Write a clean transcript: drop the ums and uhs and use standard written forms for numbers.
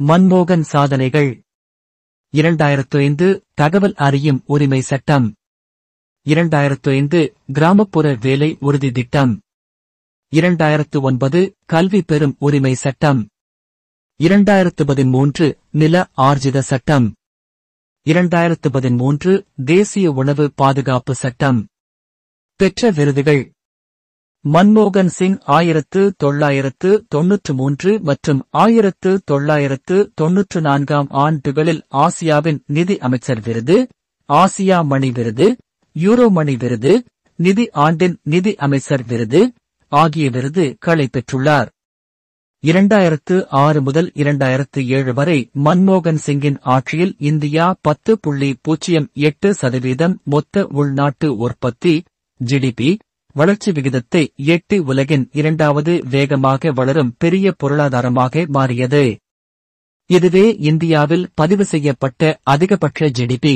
மன்மோகன் சாதனைகள் 2005 தகவல் அறியும் உரிமை சட்டம் 2005 கிராமப்புற வேலை உறுதி திட்டம் 2009 கல்வி பெறும் உரிமை சட்டம் 2013 நில ஆர்ஜித சட்டம் 2013 தேசிய உணவு பாதுகாப்பு சட்டம். பெற்ற விருதுகள் மன்மோகன் சிங் 1993 மற்றும் 1994 ஆண்டுகளில் ஆசியாவின் நிதி அமைச்சர் விருது, ஆசியா மணி விருது, யூரோ மணி விருது, நிதி ஆண்டின் நிதி அமைச்சர் விருது ஆகிய விருதுகளை பெற்றுள்ளார். 2006 முதல் 2007 வரை மன்மோகன் சிங்கின் ஆட்சியில் இந்தியா 10.08% மொத்த உள்நாட்டு உற்பத்தி ஜிடிபி வளர்ச்சி விகிதத்தை எட்டி உலகின் இரண்டாவது வேகமாக வளரும் பெரிய பொருளாதாரமாக மாறியது. இதுவே இந்தியாவில் பதிவு செய்யப்பட்ட அதிகபட்ச ஜிடிபி.